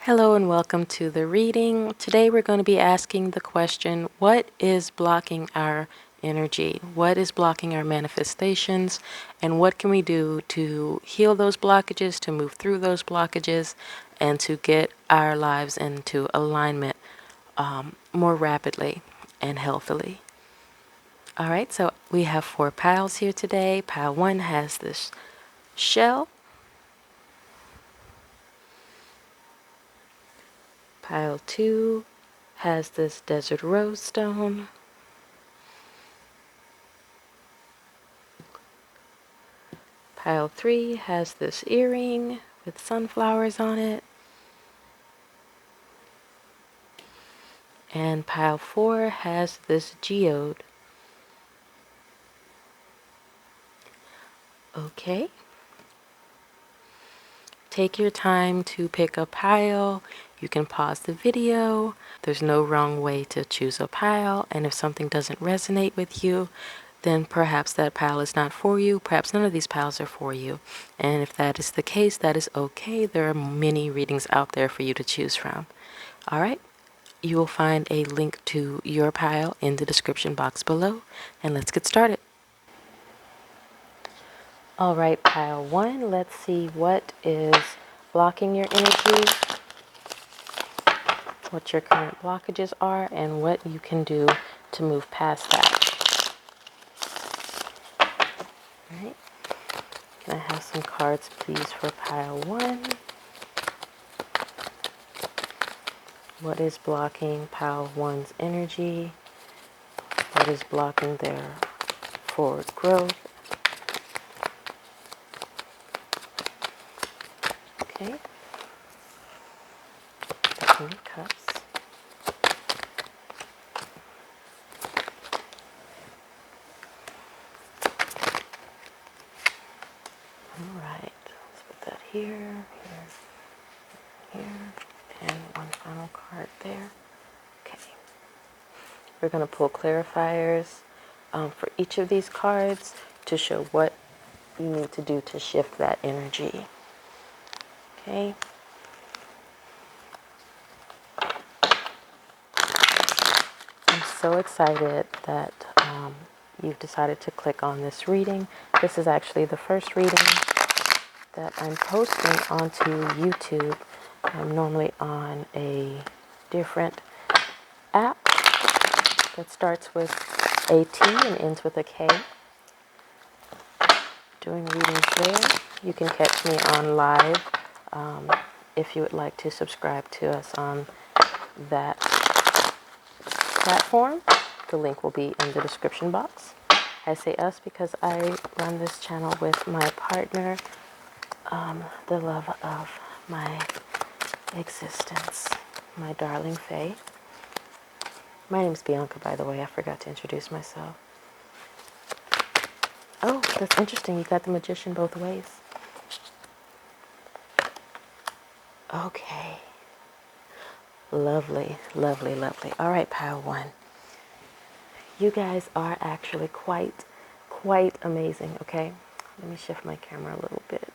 Hello and welcome to the reading. Today we're going to be asking the question, what is blocking our energy? What is blocking our manifestations? And what can we do to heal those blockages, to move through those blockages, and to get our lives into alignment more rapidly and healthily? All right, so we have 4 piles here today. Pile 1 has this shell. Pile 2 has this desert rose stone. Pile 3 has this earring with sunflowers on it. And pile 4 has this geode. Okay. Take your time to pick a pile. You can pause the video. There's no wrong way to choose a pile. And if something doesn't resonate with you, then perhaps that pile is not for you. Perhaps none of these piles are for you. And if that is the case, that is okay. There are many readings out there for you to choose from. All right. You will find a link to your pile in the description box below. And let's get started. All right, pile 1, let's see what is blocking your energy, what your current blockages are, and what you can do to move past that. All right. Can I have some cards, please, for pile 1? What is blocking pile 1's energy? What is blocking their forward growth? Okay. The King of Cups. All right. Let's put that here, here, and one final card there. Okay. We're going to pull clarifiers for each of these cards to show what you need to do to shift that energy. Okay. I'm so excited that you've decided to click on this reading. This is actually the first reading that I'm posting onto YouTube. I'm normally on a different app that starts with a T and ends with a K. Doing readings there. You can catch me on live if you would like to subscribe to us on that platform. The link will be in the description box. I say us because I run this channel with my partner, the love of my existence, my darling Faye. My name's Bianca, by the way. I forgot to introduce myself. Oh, that's interesting. You got the magician both ways. Okay. Lovely, lovely, lovely. All right, pile 1. You guys are actually quite amazing, okay? Let me shift my camera a little bit.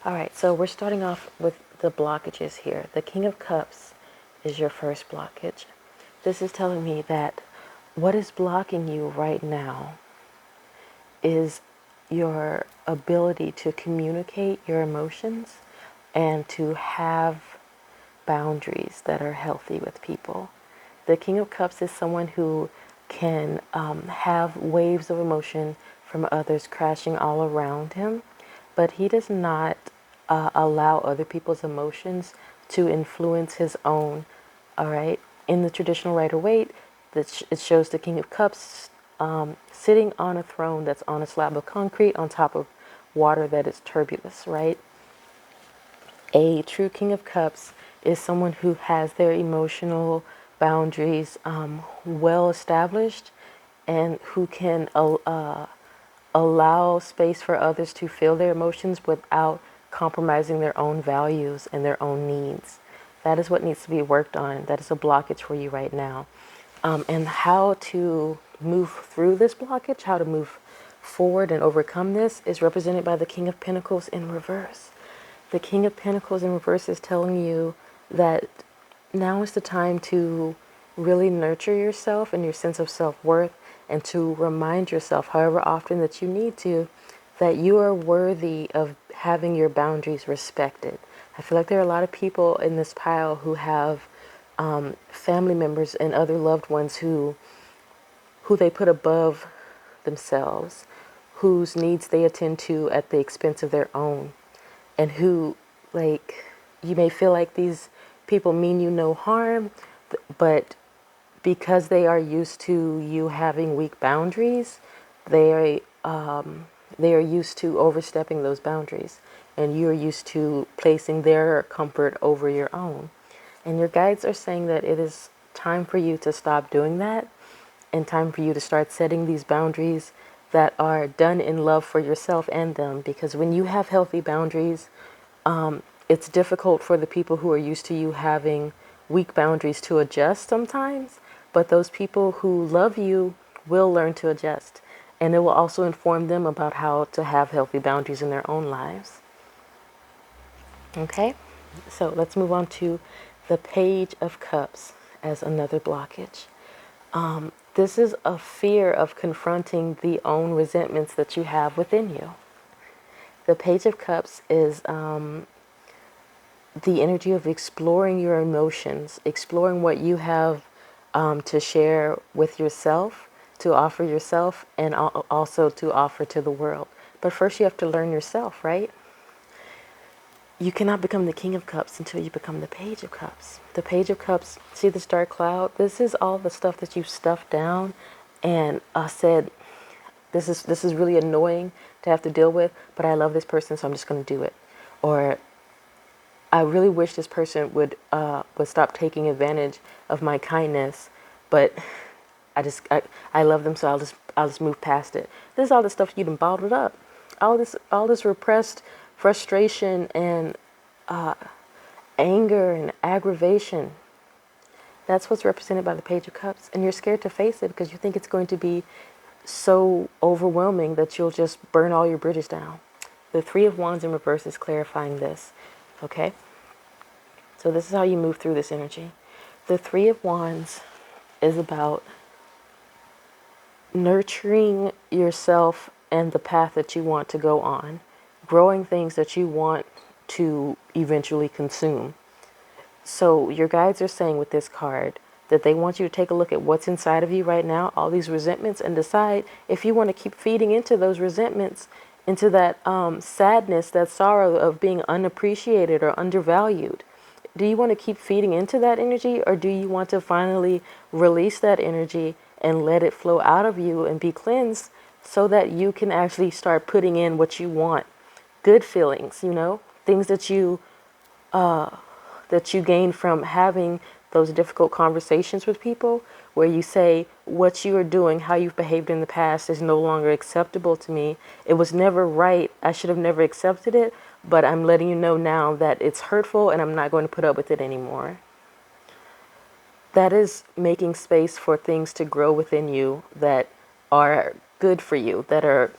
All right, so we're starting off with the blockages here. The King of Cups is your first blockage. This is telling me that what is blocking you right now is your ability to communicate your emotions and to have boundaries that are healthy with people. The King of Cups is someone who can have waves of emotion from others crashing all around him, but he does not allow other people's emotions to influence his own. All right. In the traditional Rider-Waite, it shows the King of Cups sitting on a throne that's on a slab of concrete on top of water that is turbulent, right? A true King of Cups is someone who has their emotional boundaries well established and who can allow space for others to feel their emotions without compromising their own values and their own needs. That is what needs to be worked on. That is a blockage for you right now. And how to move through this blockage, how to move forward and overcome this, is represented by the King of Pentacles in reverse. The King of Pentacles in reverse is telling you that now is the time to really nurture yourself and your sense of self-worth, and to remind yourself, however often that you need to, that you are worthy of having your boundaries respected. I feel like there are a lot of people in this pile who have family members and other loved ones who they put above themselves, whose needs they attend to at the expense of their own, and who, like, you may feel like these people mean you no harm, but because they are used to you having weak boundaries, they are used to overstepping those boundaries, and you're used to placing their comfort over your own. And your guides are saying that it is time for you to stop doing that, and time for you to start setting these boundaries that are done in love for yourself and them. Because when you have healthy boundaries, it's difficult for the people who are used to you having weak boundaries to adjust sometimes, but those people who love you will learn to adjust. And it will also inform them about how to have healthy boundaries in their own lives. Okay, so let's move on to the Page of Cups as another blockage. This is a fear of confronting the own resentments that you have within you. The Page of Cups is the energy of exploring your emotions, exploring what you have to share with yourself, to offer yourself, and also to offer to the world. But first you have to learn yourself, right? You cannot become the King of Cups until you become the Page of Cups. The Page of Cups, see this dark cloud? This is all the stuff that you've stuffed down and said, this is really annoying to have to deal with, but I love this person, so I'm just going to do it. Or I really wish this person would stop taking advantage of my kindness, but I love them, so I'll just move past it. This is all the stuff you done bottled up. All this repressed frustration and anger and aggravation. That's what's represented by the Page of Cups. And you're scared to face it because you think it's going to be so overwhelming that you'll just burn all your bridges down. The Three of Wands in reverse is clarifying this. Okay? So this is how you move through this energy. The Three of Wands is about nurturing yourself and the path that you want to go on, growing things that you want to eventually consume. So your guides are saying with this card that they want you to take a look at what's inside of you right now, all these resentments, and decide if you want to keep feeding into those resentments, into that sadness, that sorrow of being unappreciated or undervalued. Do you want to keep feeding into that energy, or do you want to finally release that energy and let it flow out of you and be cleansed so that you can actually start putting in what you want? Good feelings, things that you gain from having those difficult conversations with people, where you say what you are doing, how you've behaved in the past is no longer acceptable to me. It was never right. I should have never accepted it, but I'm letting you know now that it's hurtful and I'm not going to put up with it anymore. That is making space for things to grow within you that are good for you, that are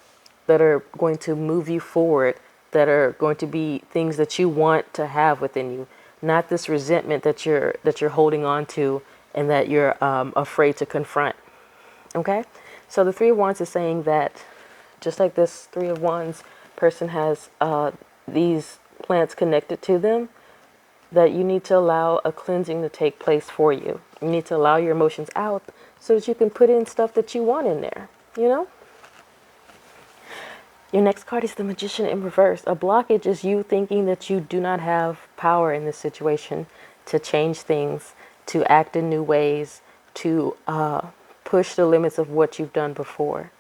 going to move you forward, that are going to be things that you want to have within you, not this resentment that you're holding on to and that you're afraid to confront. Okay? So the Three of Wands is saying that just like this Three of Wands person has these plants connected to them, that you need to allow a cleansing to take place for you. You need to allow your emotions out so that you can put in stuff that you want in there, Your next card is the Magician in reverse. A blockage is you thinking that you do not have power in this situation to change things, to act in new ways, to push the limits of what you've done before.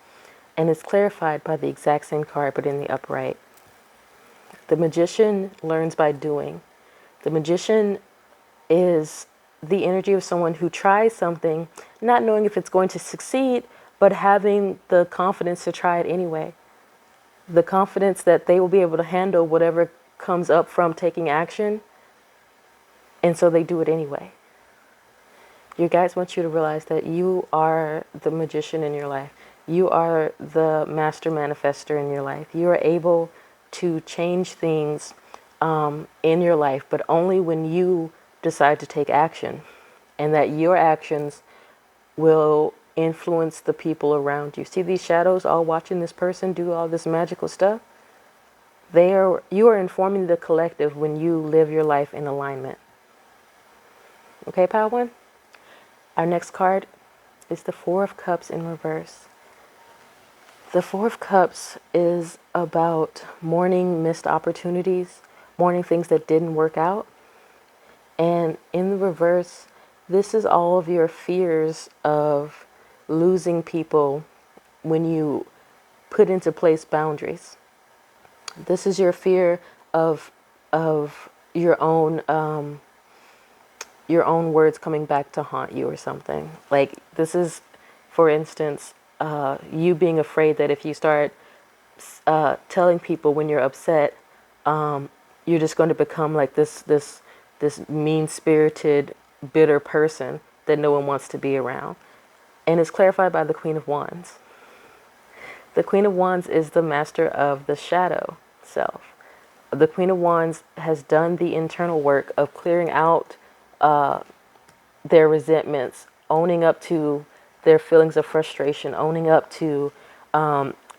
And it's clarified by the exact same card, but in the upright. The Magician learns by doing. The Magician is the energy of someone who tries something, not knowing if it's going to succeed, but having the confidence to try it anyway. The confidence that they will be able to handle whatever comes up from taking action. And so they do it anyway. Your guides want you to realize that you are the magician in your life. You are the master manifester in your life. You are able to change things in your life, but only when you decide to take action, and that your actions will influence the people around you. See these shadows all watching this person do all this magical stuff? You are informing the collective when you live your life in alignment. Okay, Pile One? Our next card is the Four of Cups in reverse. The Four of Cups is about mourning missed opportunities, mourning things that didn't work out. And in the reverse, this is all of your fears of losing people when you put into place boundaries. This is your fear of your own words coming back to haunt you or something. Like this is, for instance, you being afraid that if you start telling people when you're upset, you're just going to become like this mean-spirited, bitter person that no one wants to be around. And it's clarified by the Queen of Wands. The Queen of Wands is the master of the shadow self. The Queen of Wands has done the internal work of clearing out their resentments, owning up to their feelings of frustration, owning up to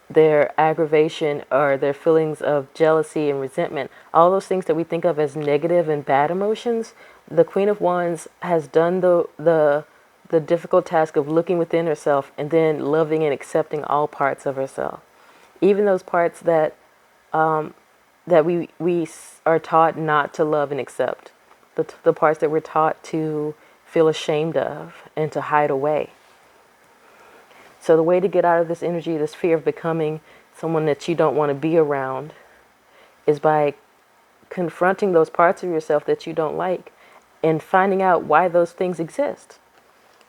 their aggravation or their feelings of jealousy and resentment. All those things that we think of as negative and bad emotions, the Queen of Wands has done the difficult task of looking within herself and then loving and accepting all parts of herself. Even those parts that we are taught not to love and accept. The parts that we're taught to feel ashamed of and to hide away. So the way to get out of this energy, this fear of becoming someone that you don't want to be around, is by confronting those parts of yourself that you don't like and finding out why those things exist.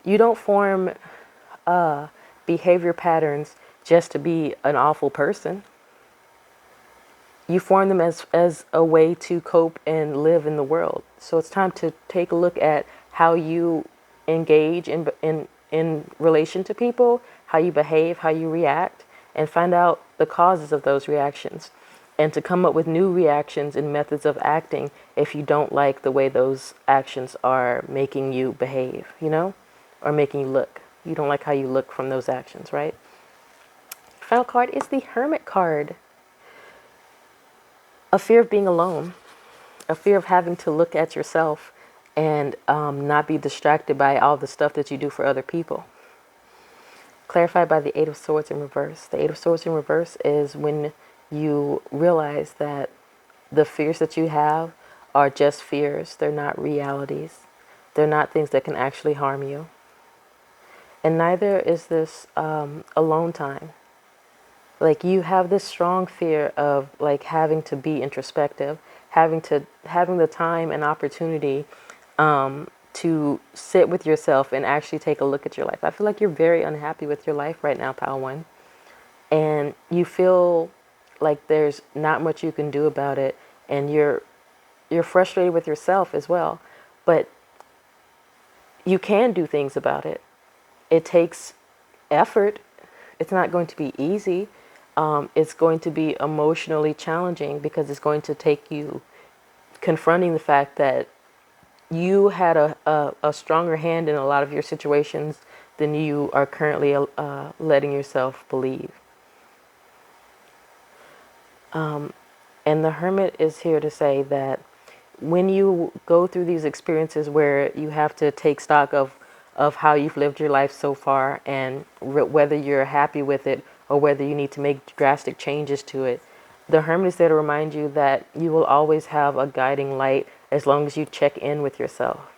You don't form behavior patterns just to be an awful person. You form them as a way to cope and live in the world. So it's time to take a look at how you engage in relation to people, how you behave, how you react, and find out the causes of those reactions. And to come up with new reactions and methods of acting if you don't like the way those actions are making you behave, or making you look. You don't like how you look from those actions, right? Final card is the Hermit card. A fear of being alone, a fear of having to look at yourself and not be distracted by all the stuff that you do for other people. Clarified by the Eight of Swords in reverse. The Eight of Swords in reverse is when you realize that the fears that you have are just fears. They're not realities. They're not things that can actually harm you. And neither is this alone time. Like you have this strong fear of like having to be introspective, having the time and opportunity to sit with yourself and actually take a look at your life. I feel like you're very unhappy with your life right now, Pile One. And you feel like there's not much you can do about it, and you're frustrated with yourself as well. But you can do things about it. It takes effort. It's not going to be easy. It's going to be emotionally challenging because it's going to take you confronting the fact that you had a stronger hand in a lot of your situations than you are currently letting yourself believe. And the Hermit is here to say that when you go through these experiences where you have to take stock of how you've lived your life so far and whether you're happy with it or whether you need to make drastic changes to it, the Hermit is there to remind you that you will always have a guiding light as long as you check in with yourself.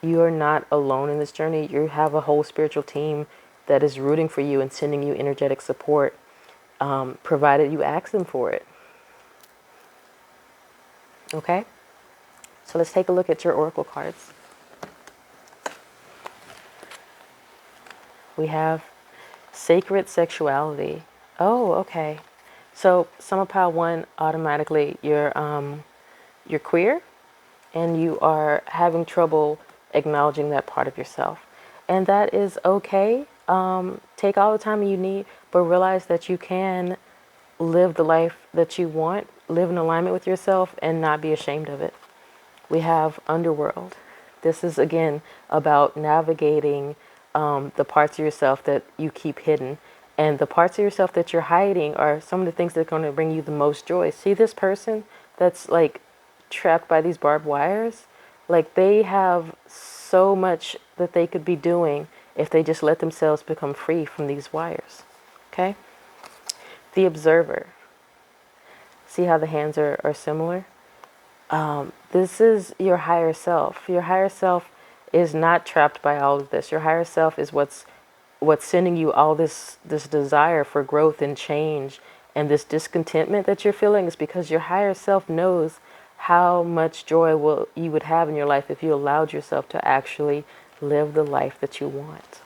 You are not alone in this journey. You have a whole spiritual team that is rooting for you and sending you energetic support, provided you ask them for it. Okay? So let's take a look at your oracle cards. We have Sacred Sexuality. Oh, okay. So Summer Pile One, automatically you're queer and you are having trouble acknowledging that part of yourself. And that is okay. Take all the time you need, but realize that you can live the life that you want, live in alignment with yourself and not be ashamed of it. We have underworld. This is again about navigating the parts of yourself that you keep hidden. And the parts of yourself that you're hiding are some of the things that are going to bring you the most joy. See this person that's like trapped by these barbed wires? Like they have so much that they could be doing if they just let themselves become free from these wires. Okay? The observer. See how the hands are similar? This is your higher self. Your higher self is not trapped by all of this. Your higher self is what's sending you all this desire for growth and change, and this discontentment that you're feeling is because your higher self knows how much joy you would have in your life if you allowed yourself to actually live the life that you want.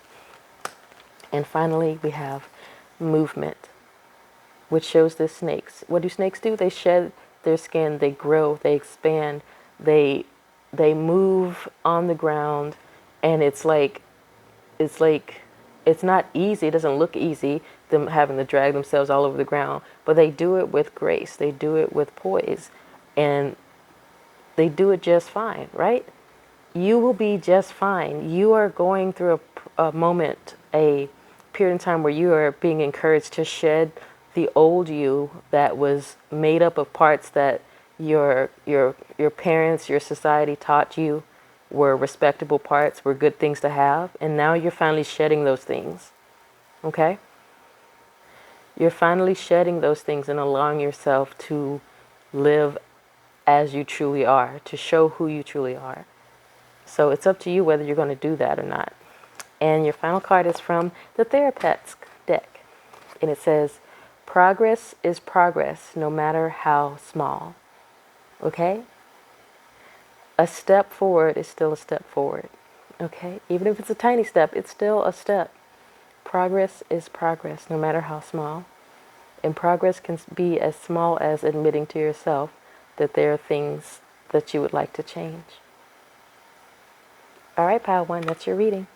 And finally, we have movement, which shows the snakes. What do snakes do? They shed their skin, they grow, they expand, they move on the ground, and it's not easy. It doesn't look easy, them having to drag themselves all over the ground, but they do it with grace. They do it with poise, and they do it just fine, right? You will be just fine. You are going through a moment, a period in time where you are being encouraged to shed the old you that was made up of parts that your parents, your society taught you were respectable parts, were good things to have, and now you're finally shedding those things. Okay? You're finally shedding those things and allowing yourself to live as you truly are, to show who you truly are. So it's up to you whether you're going to do that or not. And your final card is from the Therapet's deck. And it says, progress is progress, no matter how small. Okay? A step forward is still a step forward. Okay? Even if it's a tiny step, it's still a step. Progress is progress, no matter how small. And progress can be as small as admitting to yourself that there are things that you would like to change. All right, pile 1, that's your reading.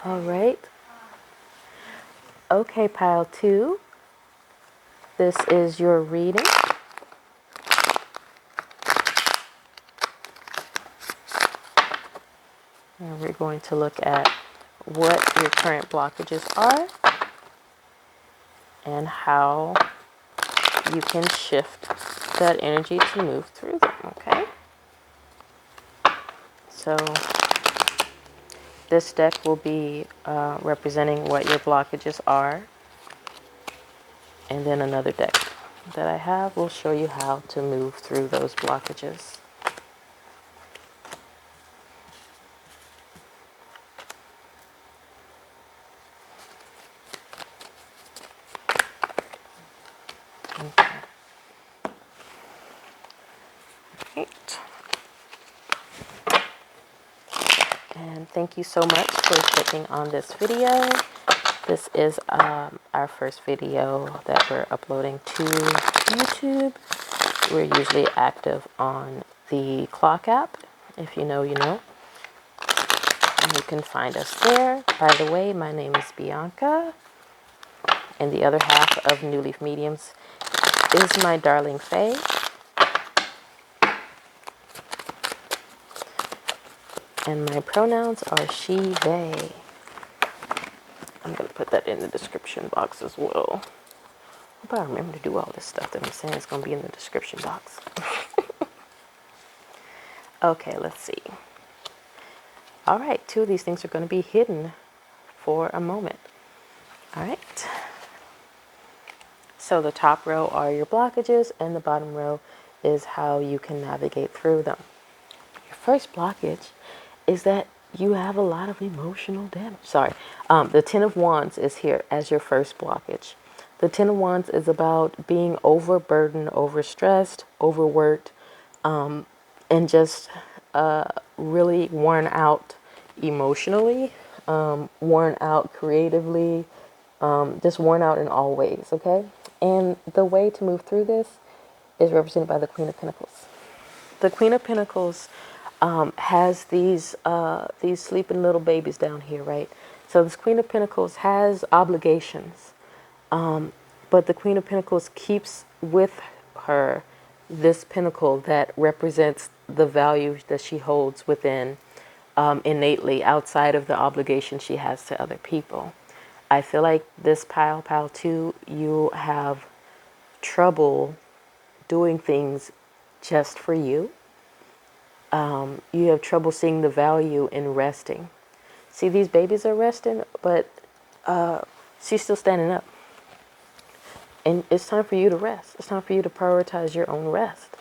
All right. Okay, pile 2, this is your reading. And we're going to look at what your current blockages are and how you can shift that energy to move through them, okay? So this deck will be representing what your blockages are. And then another deck that I have will show you how to move through those blockages. Okay. Right. And thank you so much for clicking on this video. This is our first video that we're uploading to YouTube. We're usually active on the Clock app. If you know, you know. And you can find us there. By the way, my name is Bianca. And the other half of NewLeafMediums is my darling Faye. And my pronouns are she, they. I'm going to put that in the description box as well. I hope I remember to do all this stuff that I'm saying is going to be in the description box. Okay, let's see. All right, 2 of these things are going to be hidden for a moment. All right. So the top row are your blockages, and the bottom row is how you can navigate through them. Your first blockage is that you have a lot of emotional damage. Sorry. The Ten of Wands is here as your first blockage. The Ten of Wands is about being overburdened, overstressed, overworked, and just really worn out emotionally, worn out creatively, just worn out in all ways, okay? And the way to move through this is represented by the Queen of Pentacles. The Queen of Pentacles has these sleeping little babies down here, right? So this Queen of Pentacles has obligations, but the Queen of Pentacles keeps with her this pinnacle that represents the value that she holds within, innately, outside of the obligation she has to other people. I feel like this pile 2, you have trouble doing things just for you. You have trouble seeing the value in resting. See, these babies are resting, but she's still standing up. And it's time for you to rest. It's time for you to prioritize your own rest.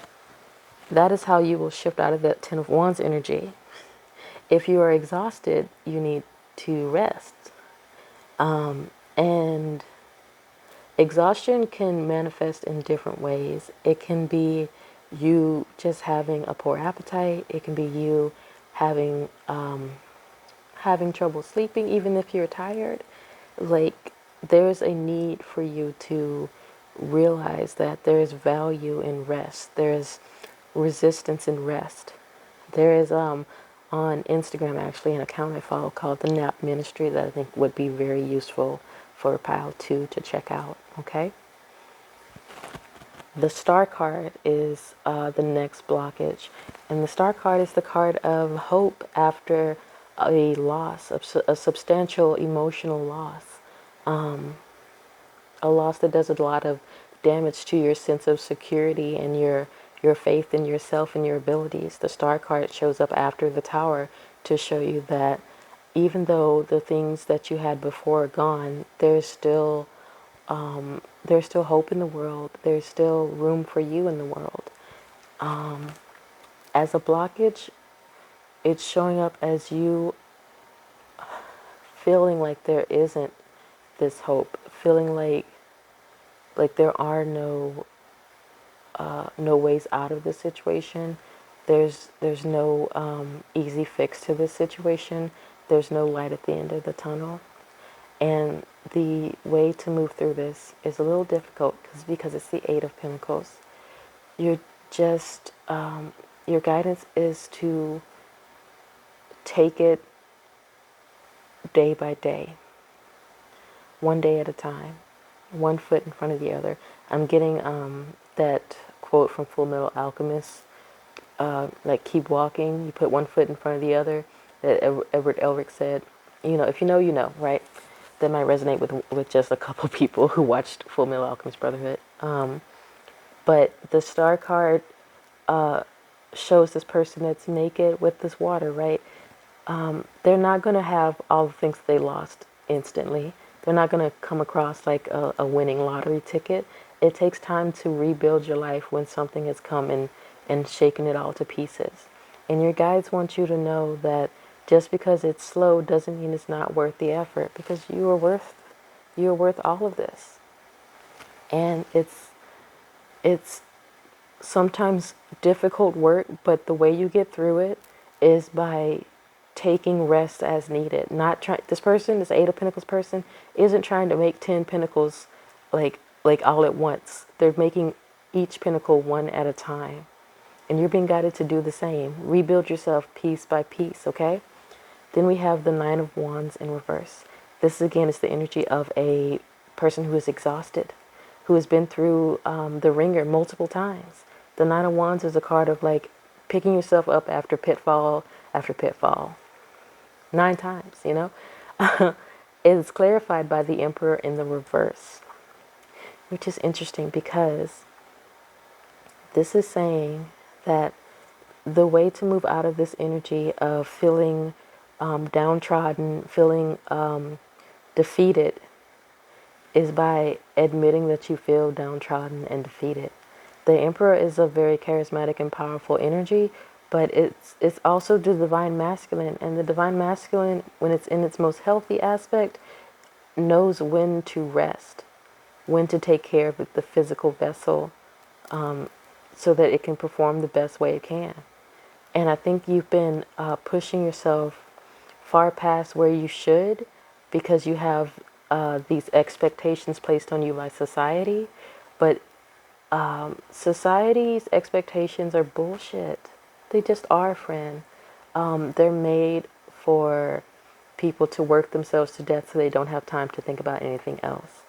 That is how you will shift out of that Ten of Wands energy. If you are exhausted, you need to rest. And exhaustion can manifest in different ways. It can be you just having a poor appetite. It can be you having having trouble sleeping, even if you're tired. Like, there's a need for you to realize that there is value in rest. There is resistance in rest. There is on Instagram actually an account I follow called the Nap Ministry that I think would be very useful for pile 2 to check out. Okay. The Star card is the next blockage, and the Star card is the card of hope after a loss, a substantial emotional loss, a loss that does a lot of damage to your sense of security and your faith in yourself and your abilities. The Star card shows up after the Tower to show you that even though the things that you had before are gone, there's still hope in the world. There's still room for you in the world. As a blockage, it's showing up as you feeling like there isn't this hope, feeling like there are no ways out of this situation. There's no easy fix to this situation. There's no light at the end of the tunnel. And the way to move through this is a little difficult because it's the Eight of Pentacles. You're just, your guidance is to take it day by day, one day at a time, one foot in front of the other. I'm getting that quote from Full Metal Alchemist, like, keep walking, you put one foot in front of the other, that Edward Elric said. You know, if you know, you know, right? That might resonate with just a couple people who watched Full Metal Alchemist Brotherhood. But the Star card shows this person that's naked with this water, right? They're not going to have all the things they lost instantly. They're not going to come across like a winning lottery ticket. It takes time to rebuild your life when something has come and shaken it all to pieces. And your guides want you to know that just because it's slow doesn't mean it's not worth the effort, because you are worth all of this. And it's sometimes difficult work, but the way you get through it is by taking rest as needed. This Eight of Pentacles person isn't trying to make 10 pentacles like all at once. They're making each pinnacle one at a time. And you're being guided to do the same. Rebuild yourself piece by piece, okay? Then we have the Nine of Wands in reverse. This, again, is the energy of a person who is exhausted, who has been through the ringer multiple times. The Nine of Wands is a card of, like, picking yourself up after pitfall after pitfall. 9 times, you know? It's clarified by the Emperor in the reverse, which is interesting because this is saying that the way to move out of this energy of feeling downtrodden, feeling defeated, is by admitting that you feel downtrodden and defeated. The Emperor is a very charismatic and powerful energy, but it's also the Divine Masculine. And the Divine Masculine, when it's in its most healthy aspect, knows when to rest, when to take care of the physical vessel, so that it can perform the best way it can. And I think you've been pushing yourself far past where you should, because you have these expectations placed on you by society. But society's expectations are bullshit. They just are, friend. They're made for people to work themselves to death so they don't have time to think about anything else.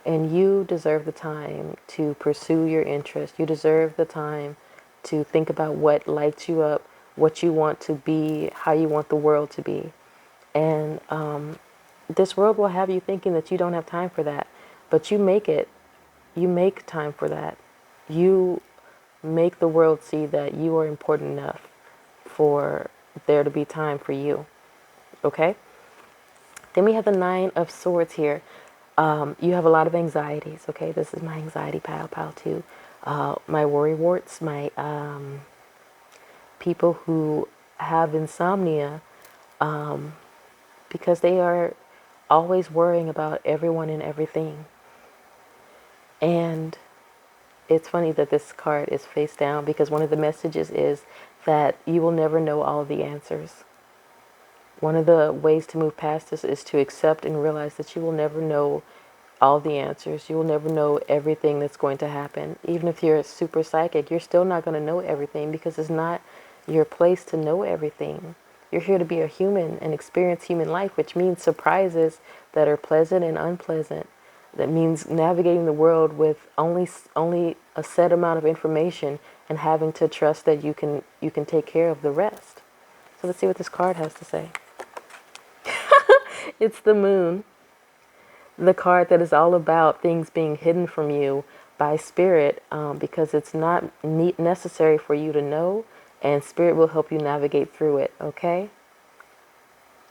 And you deserve the time to pursue your interest. You deserve the time to think about what lights you up, what you want to be, how you want the world to be. And this world will have you thinking that you don't have time for that. But you make it. You make time for that. You make the world see that you are important enough for there to be time for you. Okay? Then we have the Nine of Swords here. You have a lot of anxieties. Okay? This is my anxiety pile 2. My worry warts, my people who have insomnia because they are always worrying about everyone and everything. And it's funny that this card is face down because one of the messages is that you will never know all the answers. One of the ways to move past this is to accept and realize that you will never know all the answers. You will never know everything that's going to happen. Even if you're super psychic, you're still not going to know everything because it's not your place to know everything. You're here to be a human and experience human life, which means surprises that are pleasant and unpleasant. That means navigating the world with only a set amount of information and having to trust that you can take care of the rest. So let's see what this card has to say. It's the Moon. The card that is all about things being hidden from you by Spirit because it's not necessary for you to know, and Spirit will help you navigate through it, okay?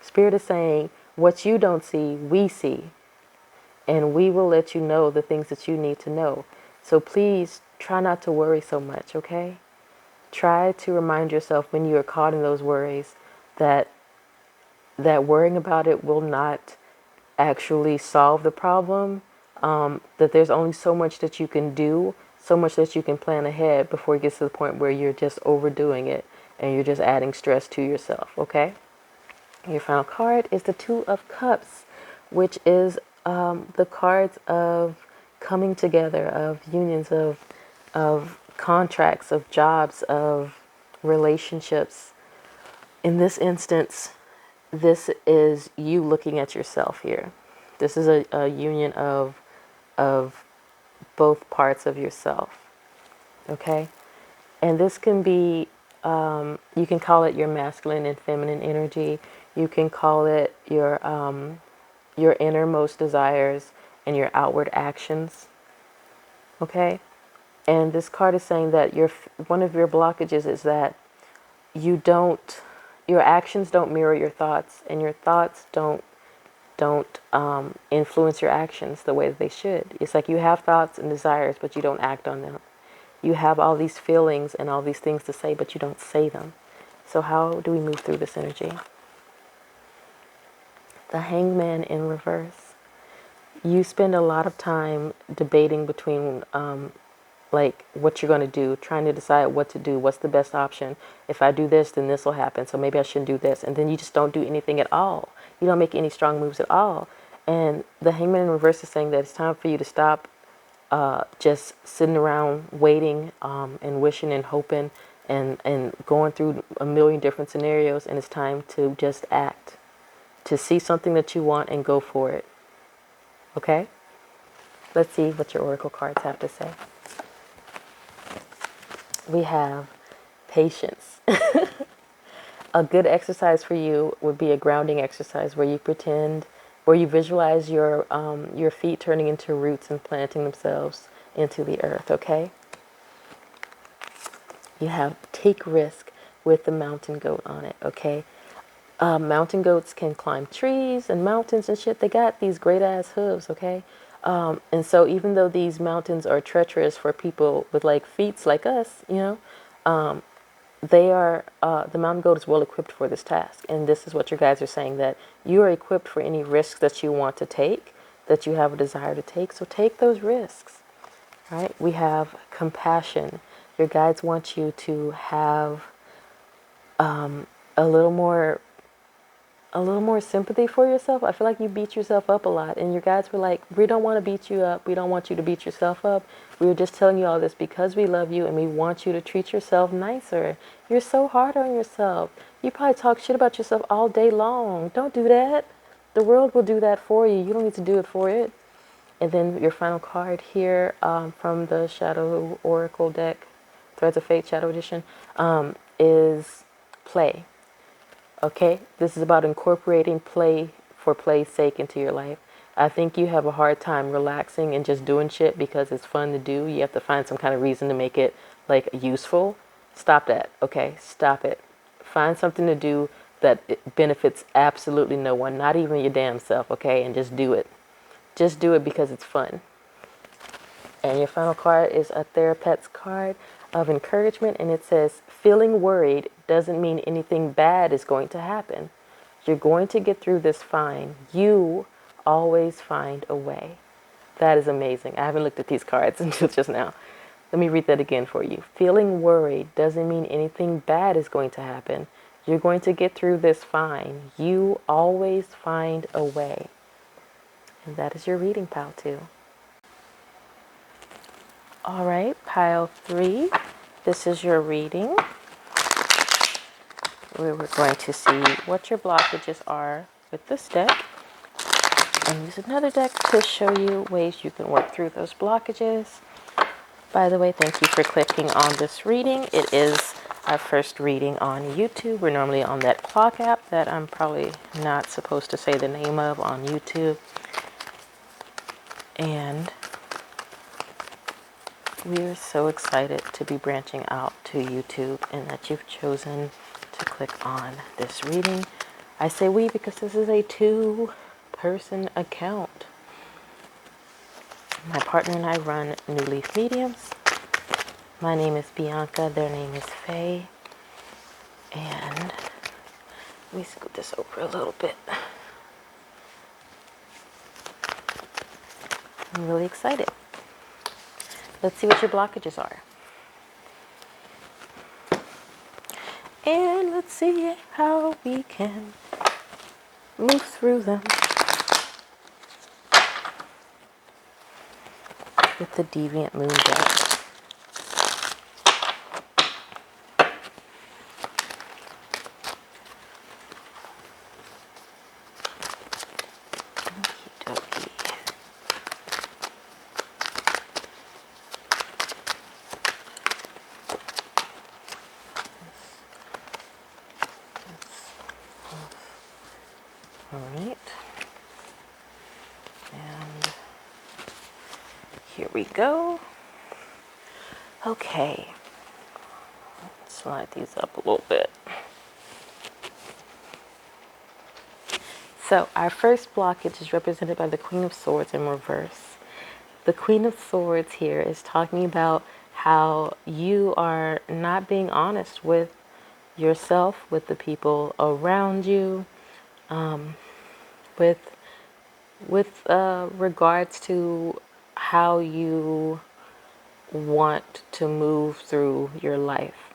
Spirit is saying, what you don't see, we see. And we will let you know the things that you need to know. So please try not to worry so much, okay? Try to remind yourself when you are caught in those worries that worrying about it will not actually solve the problem, that there's only so much that you can do, so much that you can plan ahead before it gets to the point where you're just overdoing it and you're just adding stress to yourself, okay? Your final card is the Two of Cups, which is the cards of coming together, of unions, of contracts, of jobs, of relationships. In this instance, this is you looking at yourself here. This is a union of both parts of yourself, okay? And this can be, you can call it your masculine and feminine energy. You can call it your innermost desires and your outward actions, okay? And this card is saying that one of your blockages is that your actions don't mirror your thoughts, and your thoughts don't influence your actions the way that they should. It's like you have thoughts and desires, but you don't act on them. You have all these feelings and all these things to say, but you don't say them. So how do we move through this energy? The Hangman in reverse. You spend a lot of time debating between like what you're going to do, trying to decide what to do, what's the best option. If I do this, then this will happen, so maybe I shouldn't do this. And then you just don't do anything at all. You don't make any strong moves at all. And the Hangman in reverse is saying that it's time for you to stop just sitting around waiting and wishing and hoping and going through a million different scenarios, and it's time to just act, to see something that you want and go for it. Okay? Let's see what your oracle cards have to say. We have patience. A good exercise for you would be a grounding exercise where you visualize your feet turning into roots and planting themselves into the earth, okay? You have take risk with the mountain goat on it, okay? Mountain goats can climb trees and mountains and shit. They got these great ass hooves, okay? And so even though these mountains are treacherous for people with like feet like us, you know, the mountain goat is well equipped for this task. And this is what your guys are saying, that you are equipped for any risks that you want to take, that you have a desire to take. So take those risks, right? We have compassion. Your guides want you to have a little more sympathy for yourself. I feel like you beat yourself up a lot, and your guides were like, we don't want to beat you up. We don't want you to beat yourself up. We were just telling you all this because we love you and we want you to treat yourself nicer. You're so hard on yourself. You probably talk shit about yourself all day long. Don't do that. The world will do that for you. You don't need to do it for it. And then your final card here from the Shadow Oracle deck, Threads of Fate Shadow Edition, is play. Okay, this is about incorporating play for play's sake into your life. I think you have a hard time relaxing and just doing shit because it's fun to do. You have to find some kind of reason to make it like useful. Stop that, okay? Stop it. Find something to do that it benefits absolutely no one, not even your damn self, okay? And just do it. Just do it because it's fun. And your final card is a Therapet's card of encouragement, and it says, feeling worried doesn't mean anything bad is going to happen. You're going to get through this fine. You always find a way. That is amazing. I haven't looked at these cards until just now. Let me read that again for you. Feeling worried doesn't mean anything bad is going to happen. You're going to get through this fine. You always find a way. And that is your reading, pile 2. All right, pile 3. This is your reading. We're going to see what your blockages are with this deck. And use another deck to show you ways you can work through those blockages. By the way, thank you for clicking on this reading. It is our first reading on YouTube. We're normally on that clock app that I'm probably not supposed to say the name of on YouTube. And we're so excited to be branching out to YouTube and that you've chosen to click on this reading. I say we because this is a 2-person account. My partner and I run NewLeafMediums. My name is Bianca, their name is Faye. And let me scoot this over a little bit. I'm really excited. Let's see what your blockages are. And let's see how we can move through them with the Deviant Moon deck. Alright, and here we go. Okay, let's slide these up a little bit. So our first blockage is represented by the Queen of Swords in reverse. The Queen of Swords here is talking about how you are not being honest with yourself, with the people around you, with regards to how you want to move through your life.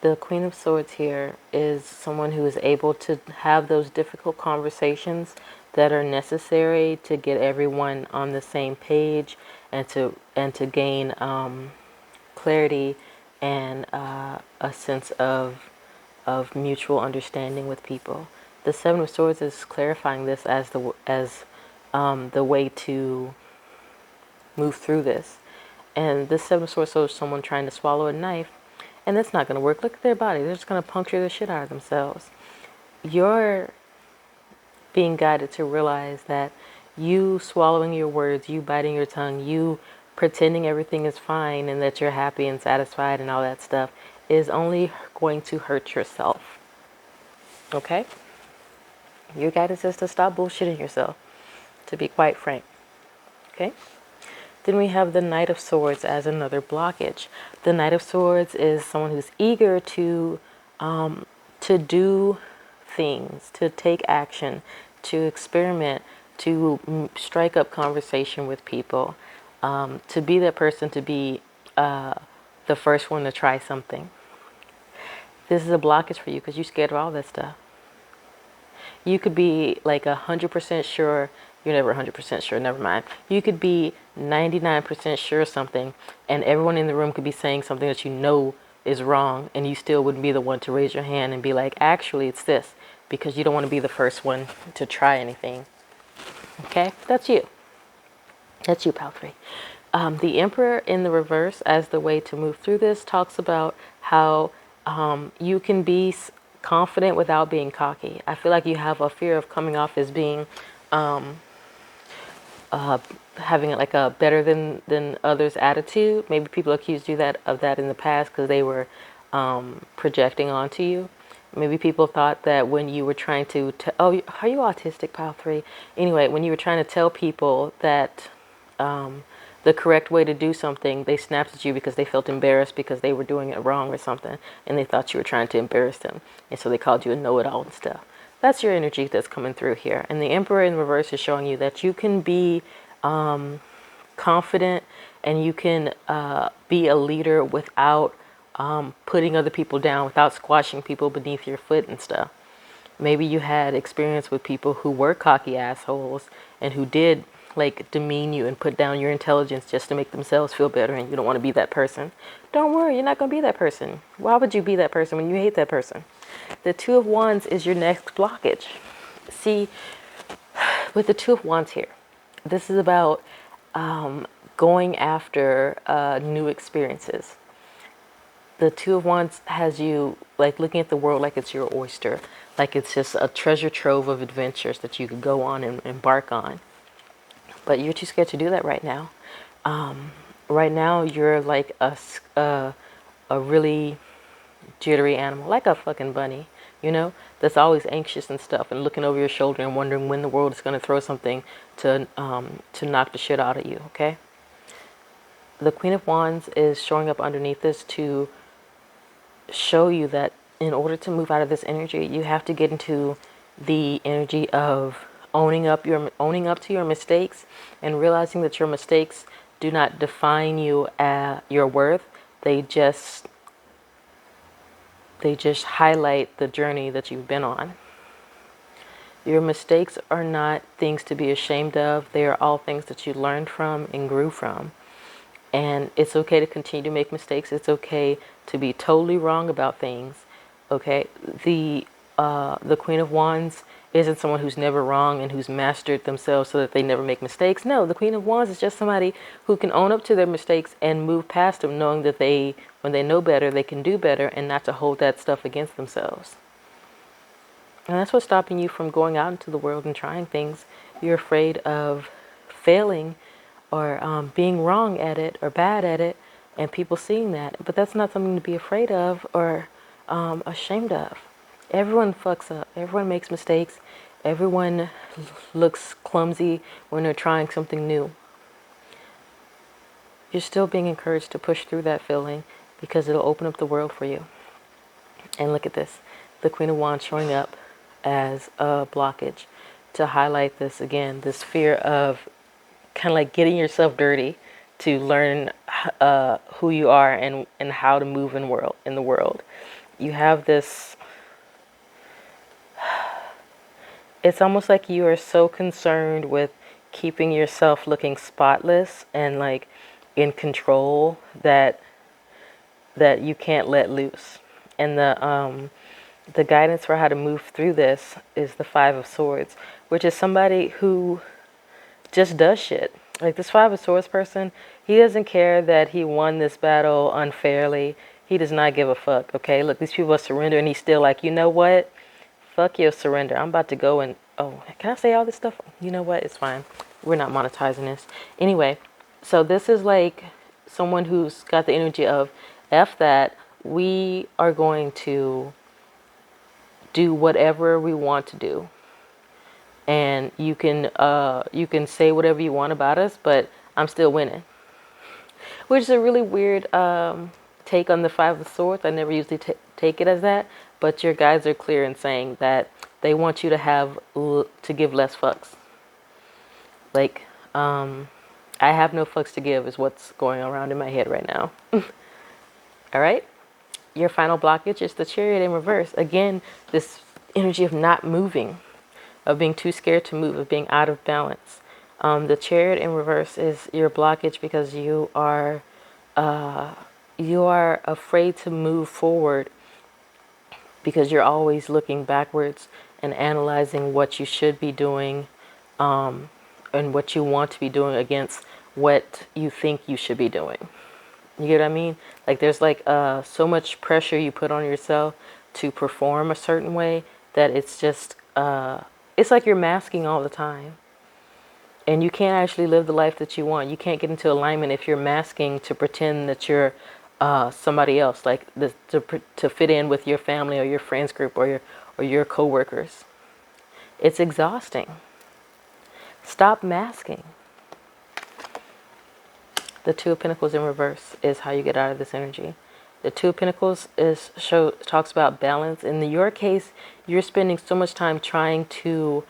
The Queen of Swords here is someone who is able to have those difficult conversations that are necessary to get everyone on the same page and to gain clarity and a sense of mutual understanding with people. The Seven of Swords is clarifying this as the way to move through this. And this Seven of Swords shows someone trying to swallow a knife, and that's not going to work. Look at their body. They're just going to puncture the shit out of themselves. You're being guided to realize that you swallowing your words, you biting your tongue, you pretending everything is fine and that you're happy and satisfied and all that stuff is only going to hurt yourself. Okay? Your guidance is to stop bullshitting yourself, to be quite frank. Okay? Then we have the Knight of Swords as another blockage. The Knight of Swords is someone who's eager to do things, to take action, to experiment, to strike up conversation with people, to be that person, to be the first one to try something. This is a blockage for you because you're scared of all that stuff. You could be like 100% sure. You're never 100% sure, never mind. You could be 99% sure of something, and everyone in the room could be saying something that you know is wrong, and you still wouldn't be the one to raise your hand and be like, actually, it's this, because you don't want to be the first one to try anything. Okay? That's you. That's you, pal 3. The Emperor in the reverse, as the way to move through this, talks about how you can be confident without being cocky. I feel like you have a fear of coming off as being having like a better than others attitude. Maybe people accused you of that in the past because they were projecting onto you. Maybe people thought that when you were trying to oh, are you autistic, pile 3? Anyway, when you were trying to tell people that the correct way to do something, they snapped at you because they felt embarrassed because they were doing it wrong or something, and they thought you were trying to embarrass them, and so they called you a know-it-all and stuff. That's your energy that's coming through here. And the Emperor in reverse is showing you that you can be confident, and you can be a leader without putting other people down, without squashing people beneath your foot and stuff. Maybe you had experience with people who were cocky assholes and who did like demean you and put down your intelligence just to make themselves feel better, and you don't want to be that person. Don't worry, you're not going to be that person. Why would you be that person when you hate that person? The Two of Wands is your next blockage. See, with the Two of Wands here, this is about going after new experiences. The Two of Wands has you like looking at the world like it's your oyster, like it's just a treasure trove of adventures that you could go on and embark on. But you're too scared to do that right now. Right now, you're like a really jittery animal, like a fucking bunny, you know, that's always anxious and stuff and looking over your shoulder and wondering when the world is going to throw something to knock the shit out of you, okay? The Queen of Wands is showing up underneath this to show you that in order to move out of this energy, you have to get into the energy of owning up to your mistakes and realizing that your mistakes do not define you your worth. They just highlight the journey that you've been on. Your mistakes are not things to be ashamed of. They are all things that you learned from and grew from. And it's okay to continue to make mistakes. It's okay to be totally wrong about things. Okay? The Queen of Wands isn't someone who's never wrong and who's mastered themselves so that they never make mistakes. No, the Queen of Wands is just somebody who can own up to their mistakes and move past them, knowing that when they know better, they can do better, and not to hold that stuff against themselves. And that's what's stopping you from going out into the world and trying things. You're afraid of failing or being wrong at it or bad at it, and people seeing that. But that's not something to be afraid of or ashamed of. Everyone fucks up. Everyone makes mistakes. Everyone looks clumsy when they're trying something new. You're still being encouraged to push through that feeling because it'll open up the world for you. And look at this. The Queen of Wands showing up as a blockage to highlight this again, this fear of kind of like getting yourself dirty to learn who you are and how to move in the world. You have this. It's almost like you are so concerned with keeping yourself looking spotless and like in control that you can't let loose. And the guidance for how to move through this is the Five of Swords, which is somebody who just does shit. Like this Five of Swords person, he doesn't care that he won this battle unfairly. He does not give a fuck, okay? Look, these people are surrendering, and he's still like, you know what? Fuck your surrender. I'm about to go and, oh, can I say all this stuff? You know what? It's fine. We're not monetizing this. Anyway, so this is like someone who's got the energy of, F that, we are going to do whatever we want to do. And you can say whatever you want about us, but I'm still winning. Which is a really weird take on the Five of Swords. I never usually take it as that, but your guides are clear in saying that they want you to give less fucks. Like, I have no fucks to give is what's going around in my head right now. All right. Your final blockage is the Chariot in reverse. Again, this energy of not moving, of being too scared to move, of being out of balance. The Chariot in reverse is your blockage because you are afraid to move forward because you're always looking backwards and analyzing what you should be doing, and what you want to be doing against what you think you should be doing. You get what I mean? Like there's like so much pressure you put on yourself to perform a certain way that it's just it's like you're masking all the time. And you can't actually live the life that you want. You can't get into alignment if you're masking to pretend that you're somebody else, like to fit in with your family or your friends group or your coworkers. It's exhausting. Stop masking. The Two of Pentacles in reverse is how you get out of this energy. The Two of Pentacles talks about balance. In your case, you're spending so much time trying to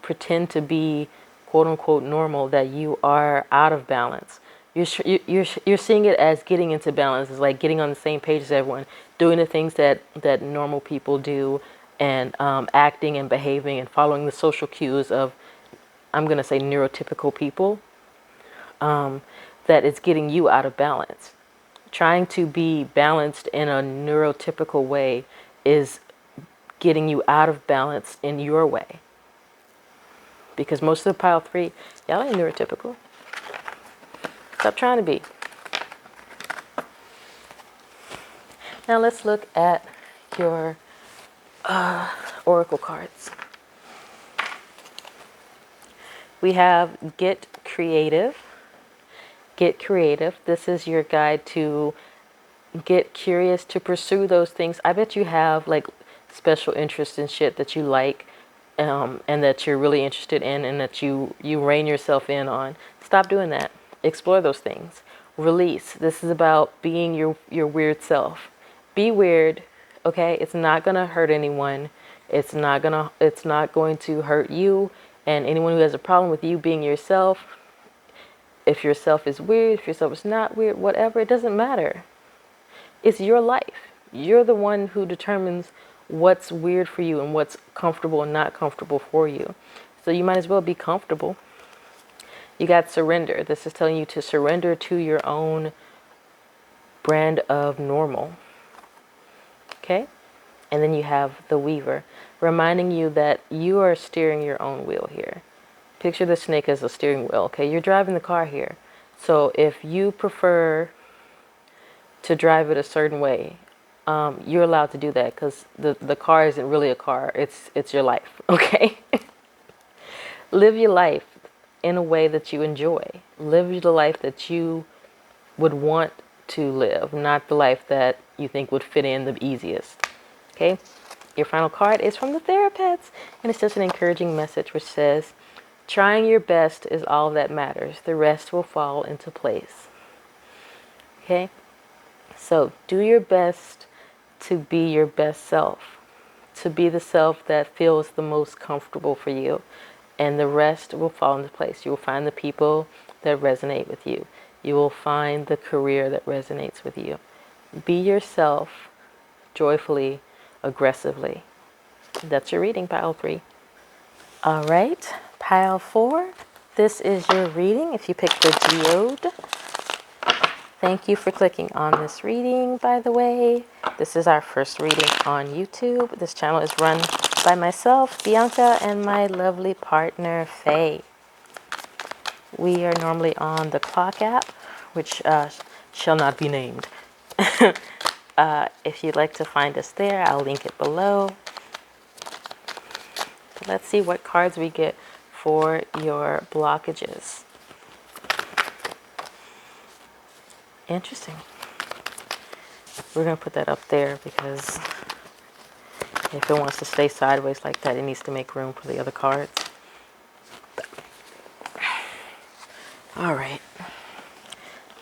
pretend to be quote unquote normal that you are out of balance. You're seeing it as getting into balance. It's like getting on the same page as everyone, doing the things that normal people do, and acting and behaving and following the social cues of, I'm going to say, neurotypical people. That it's getting you out of balance. Trying to be balanced in a neurotypical way is getting you out of balance in your way. Because most of the pile 3, y'all ain't neurotypical. Stop trying to be. Now let's look at your oracle cards. We have Get Creative. Get creative. This is your guide to get curious, to pursue those things. I bet you have like special interests in shit that you like, and that you're really interested in, and that you rein yourself in on. Stop doing that. Explore those things. Release. This is about being your weird self. Be weird, okay? It's not gonna hurt anyone. It's not going to hurt you and anyone who has a problem with you being yourself. If yourself is weird, if yourself is not weird, whatever, it doesn't matter. It's your life. You're the one who determines what's weird for you and what's comfortable and not comfortable for you. So you might as well be comfortable. You got surrender. This is telling you to surrender to your own brand of normal. Okay? And then you have the Weaver, reminding you that you are steering your own wheel here. Picture the snake as a steering wheel, okay? You're driving the car here. So if you prefer to drive it a certain way, you're allowed to do that, because the car isn't really a car. It's your life, okay? Live your life in a way that you enjoy. Live the life that you would want to live, not the life that you think would fit in the easiest, okay? Your final card is from the Therapets, and it's just an encouraging message which says, trying your best is all that matters. The rest will fall into place. Okay? So do your best to be your best self. To be the self that feels the most comfortable for you. And the rest will fall into place. You will find the people that resonate with you. You will find the career that resonates with you. Be yourself joyfully, aggressively. That's your reading, pile 3. All right. Pile 4, this is your reading if you picked the geode. Thank you for clicking on this reading, by the way. This is our first reading on YouTube. This channel is run by myself, Bianca, and my lovely partner, Faye. We are normally on the Clock app, which shall not be named. If you'd like to find us there, I'll link it below. Let's see what cards we get for your blockages. Interesting. We're going to put that up there because if it wants to stay sideways like that, it needs to make room for the other cards. All right.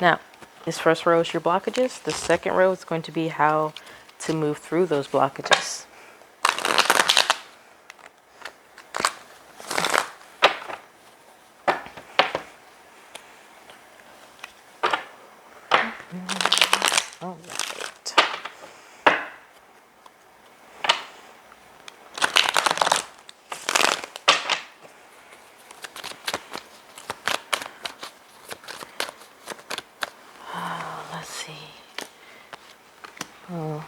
Now, this first row is your blockages. The second row is going to be how to move through those blockages. All right. Let's see. Oh.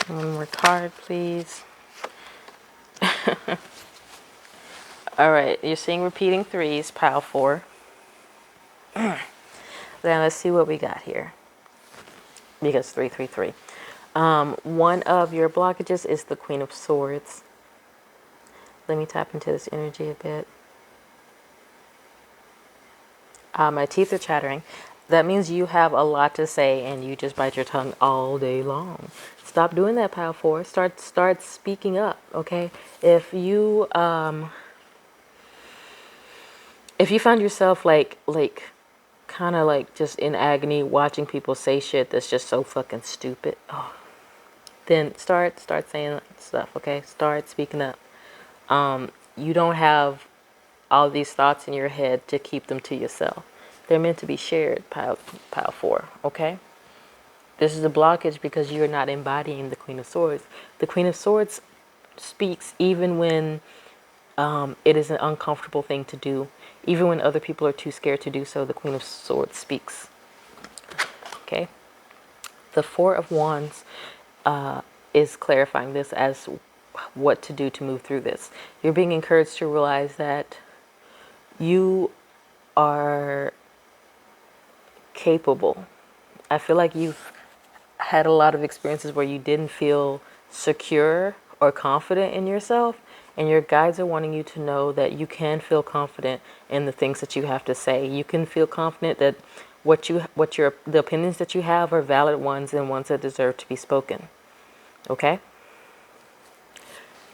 One more card, please. All right, you're seeing repeating threes, pile 4. Then let's see what we got here. Because 333. One of your blockages is the Queen of Swords. Let me tap into this energy a bit. My teeth are chattering. That means you have a lot to say and you just bite your tongue all day long. Stop doing that, pile 4. Start speaking up, okay? If you find yourself like kind of like just in agony watching people say shit that's just so fucking stupid, then start saying stuff, okay? Start speaking up. You don't have all these thoughts in your head to keep them to yourself. They're meant to be shared, pile 4, okay? This is a blockage because you're not embodying the Queen of Swords. The Queen of Swords speaks even when it is an uncomfortable thing to do. Even when other people are too scared to do so, the Queen of Swords speaks. Okay? The Four of Wands is clarifying this as what to do to move through this. You're being encouraged to realize that you are capable. I feel like you've had a lot of experiences where you didn't feel secure or confident in yourself, and your guides are wanting you to know that you can feel confident in the things that you have to say. You can feel confident that the opinions that you have are valid ones and ones that deserve to be spoken. Okay?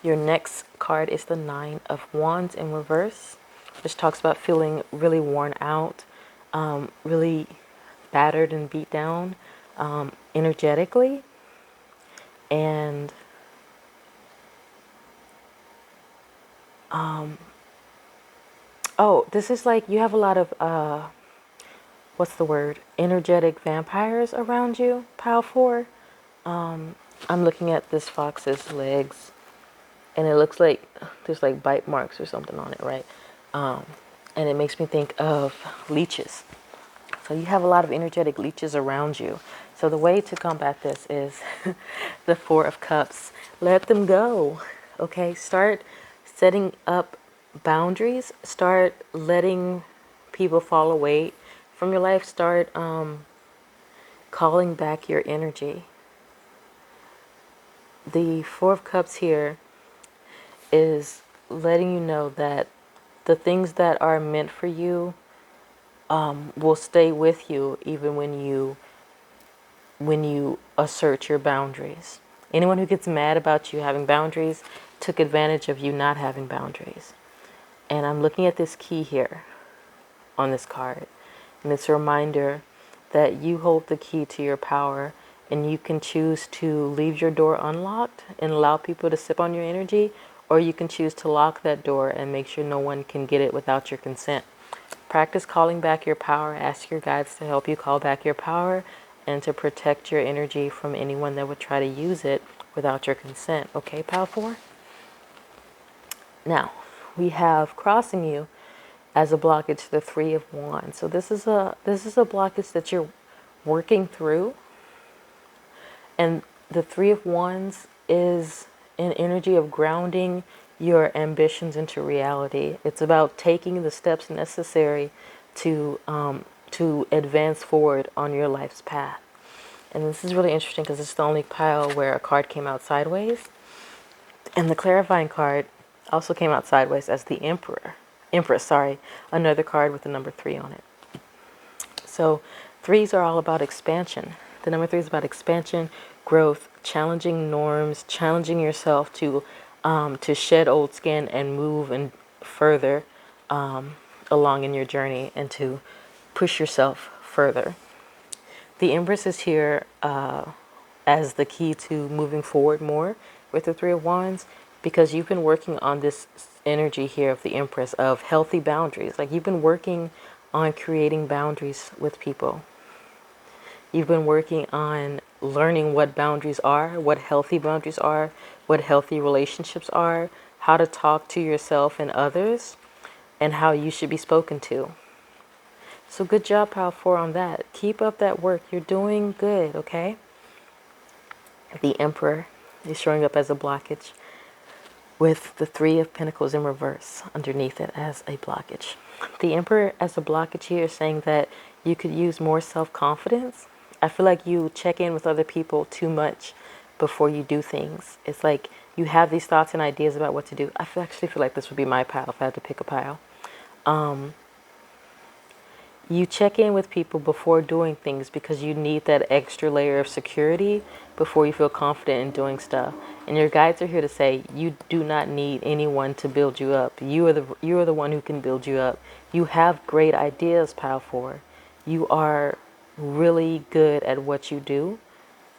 Your next card is the Nine of Wands in reverse, which talks about feeling really worn out, really battered and beat down energetically. And this is like you have a lot of what's the word? Energetic vampires around you, pile 4. I'm looking at this fox's legs, and it looks like there's like bite marks or something on it, right? And it makes me think of leeches. So you have a lot of energetic leeches around you. So the way to combat this is the Four of Cups. Let them go, okay? Start setting up boundaries. Start letting people fall away from your life. Start calling back your energy. The Four of Cups here is letting you know that the things that are meant for you will stay with you even when you assert your boundaries. Anyone who gets mad about you having boundaries took advantage of you not having boundaries. And I'm looking at this key here on this card, and it's a reminder that you hold the key to your power, and you can choose to leave your door unlocked and allow people to sip on your energy, or you can choose to lock that door and make sure no one can get it without your consent. Practice calling back your power. Ask your guides to help you call back your power and to protect your energy from anyone that would try to use it without your consent. Okay, pile 4? Now, we have crossing you as a blockage the Three of Wands. So this is a blockage that you're working through. And the Three of Wands is an energy of grounding your ambitions into reality. It's about taking the steps necessary to advance forward on your life's path. And this is really interesting because it's the only pile where a card came out sideways. And the clarifying card also came out sideways as the Empress, another card with the number 3 on it. So 3s are all about expansion. The number 3 is about expansion, growth, challenging norms, challenging yourself to shed old skin and move and further along in your journey and to push yourself further. The Empress is here as the key to moving forward more with the Three of Wands, because you've been working on this energy here of the Empress of healthy boundaries. Like you've been working on creating boundaries with people. You've been working on learning what boundaries are, what healthy boundaries are, what healthy relationships are, how to talk to yourself and others, and how you should be spoken to. So good job, pile 4, on that. Keep up that work. You're doing good, okay? The Emperor is showing up as a blockage with the Three of Pentacles in reverse underneath it as a blockage. The Emperor as a blockage here is saying that you could use more self-confidence. I feel like you check in with other people too much before you do things. It's like you have these thoughts and ideas about what to do. Actually feel like this would be my pile if I had to pick a pile. You check in with people before doing things because you need that extra layer of security before you feel confident in doing stuff. And your guides are here to say you do not need anyone to build you up. You are the one who can build you up. You have great ideas, Pile 4. You are really good at what you do,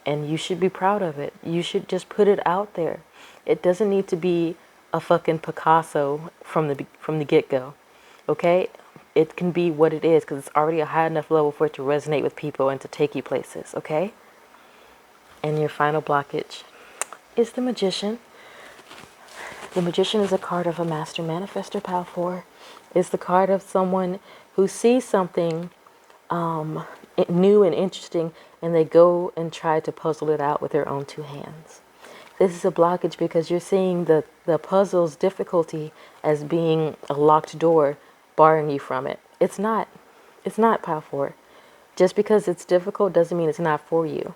and you should be proud of it. You should just put it out there. It doesn't need to be a fucking Picasso from the get-go. Okay? It can be what it is because it's already a high enough level for it to resonate with people and to take you places, okay? And your final blockage is the Magician. The Magician is a card of a master manifestor, Pile 4. It's the card of someone who sees something new and interesting, and they go and try to puzzle it out with their own two hands. This is a blockage because you're seeing the puzzle's difficulty as being a locked door barring you from it. It's not. It's not, Pile 4. Just because it's difficult doesn't mean it's not for you.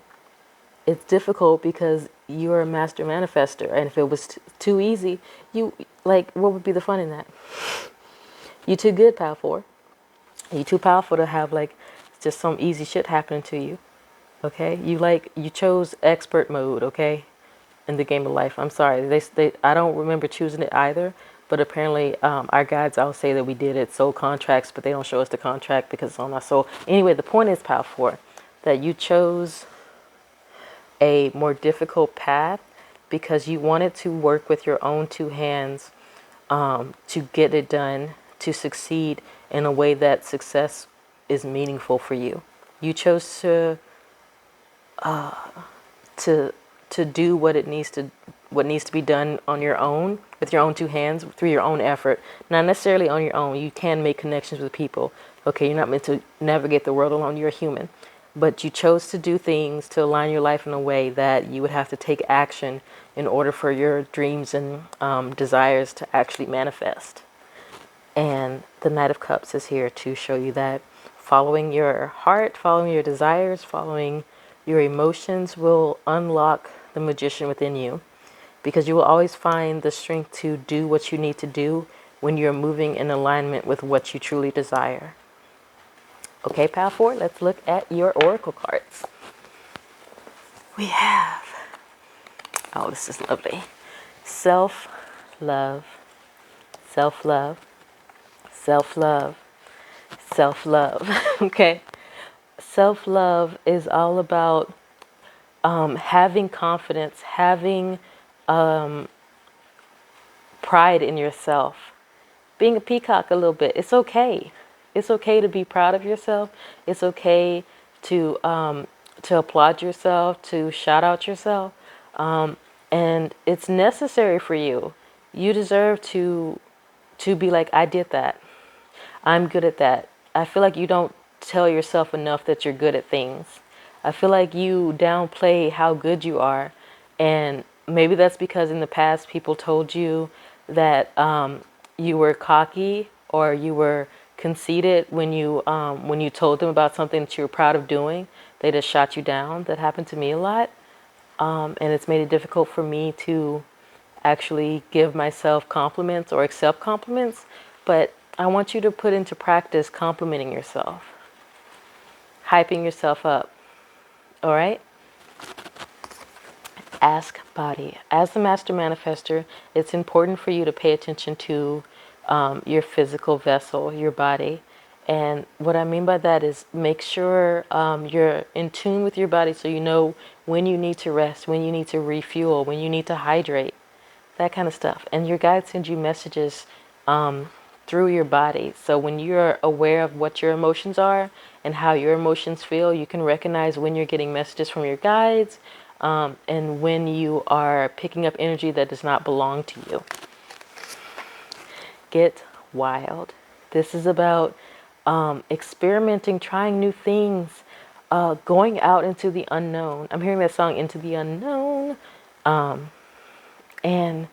It's difficult because you're a master manifester, and if it was too easy, what would be the fun in that? You're too good, Pile 4. You're too powerful to have just some easy shit happening to you. Okay? You chose expert mode, okay? In the game of life. I'm sorry. I don't remember choosing it either. But apparently, our guides all say that we did it, soul contracts, but they don't show us the contract because it's on our soul. Anyway, the point is, Pile 4, that you chose a more difficult path because you wanted to work with your own two hands to get it done, to succeed in a way that success is meaningful for you. You chose to do what needs to be done on your own, with your own two hands, through your own effort. Not necessarily on your own. You can make connections with people. Okay, you're not meant to navigate the world alone. You're a human. But you chose to do things to align your life in a way that you would have to take action in order for your dreams and desires to actually manifest. And the Knight of Cups is here to show you that following your heart, following your desires, following your emotions will unlock the Magician within you. Because you will always find the strength to do what you need to do when you're moving in alignment with what you truly desire. Okay, Pile 4, let's look at your oracle cards. We have, oh, this is lovely. Self-love, self-love, self-love, self-love. Okay? Self-love is all about having confidence, having pride in yourself, being a peacock a little bit. It's okay. It's okay to be proud of yourself. It's okay to applaud yourself, to shout out yourself, and it's necessary for you. You deserve to be like, I did that. I'm good at that. I feel like you don't tell yourself enough that you're good at things. I feel like you downplay how good you are, and maybe that's because in the past people told you that you were cocky or you were conceited when you told them about something that you were proud of doing. They just shot you down. That happened to me a lot, and it's made it difficult for me to actually give myself compliments or accept compliments. But I want you to put into practice complimenting yourself, hyping yourself up. All right? Ask body. As the master manifester, it's important for you to pay attention to your physical vessel, your body. And what I mean by that is make sure you're in tune with your body so you know when you need to rest, when you need to refuel, when you need to hydrate, that kind of stuff. And your guides send you messages through your body. So when you're aware of what your emotions are and how your emotions feel, you can recognize when you're getting messages from your guides and when you are picking up energy that does not belong to you. Get wild. This is about experimenting, trying new things, going out into the unknown. I'm hearing that song, Into the Unknown. And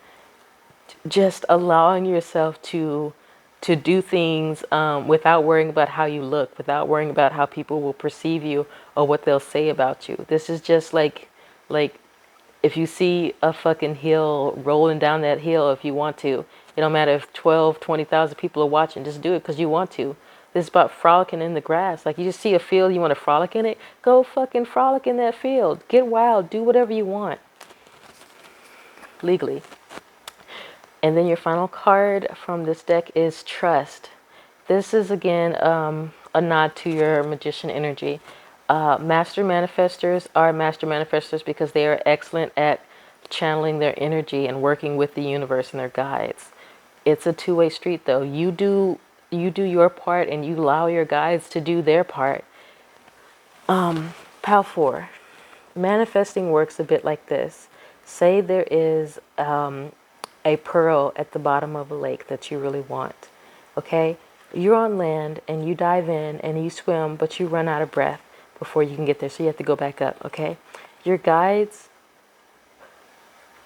just allowing yourself to do things without worrying about how you look, without worrying about how people will perceive you or what they'll say about you. This is just like if you see a fucking hill, rolling down that hill if you want to. It don't matter if 12, 20,000 people are watching. Just do it because you want to. This is about frolicking in the grass. Like, you just see a field, you want to frolic in it? Go fucking frolic in that field. Get wild. Do whatever you want. Legally. And then your final card from this deck is Trust. This is, again, a nod to your magician energy. Master manifestors are master manifestors because they are excellent at channeling their energy and working with the universe and their guides. It's a two-way street, though. You do your part and you allow your guides to do their part. Pal 4. Manifesting works a bit like this. Say there is a pearl at the bottom of a lake that you really want. Okay? You're on land and you dive in and you swim, but you run out of breath before you can get there. So you have to go back up, okay? Your guides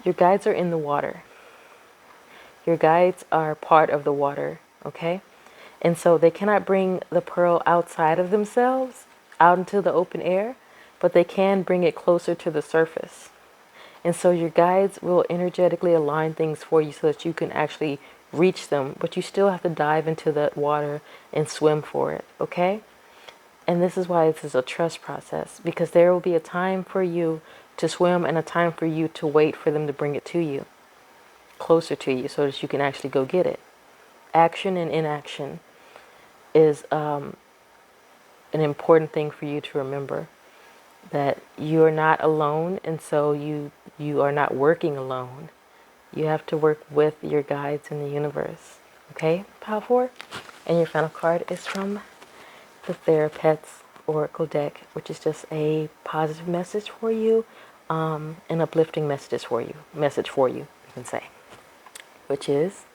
are in the water. Your guides are part of the water, okay? And so they cannot bring the pearl outside of themselves, out into the open air, but they can bring it closer to the surface. And so your guides will energetically align things for you so that you can actually reach them, but you still have to dive into that water and swim for it, okay? And this is why this is a trust process, because there will be a time for you to swim and a time for you to wait for them to bring it to you, closer to you, so that you can actually go get it. Action and inaction is an important thing for you to remember, that you are not alone, and so you are not working alone. You have to work with your guides in the universe. Okay, Pile 4? And your final card is from the Therapets Oracle deck, which is just a positive message for you, an uplifting message for you, you can say, which is,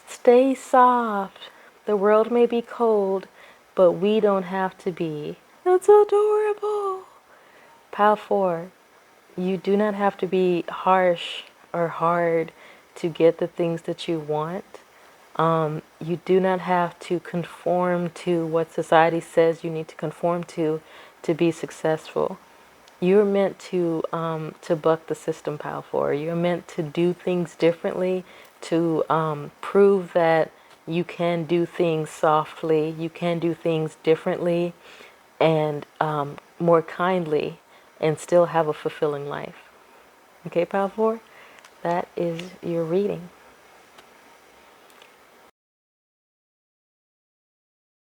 stay soft. The world may be cold, but we don't have to be. That's adorable. Pile 4, you do not have to be harsh or hard to get the things that you want. You do not have to conform to what society says you need to conform to be successful. You're meant to buck the system, Pile 4. You're meant to do things differently, to prove that you can do things softly, you can do things differently and more kindly, and still have a fulfilling life. Okay, Pile 4? That is your reading.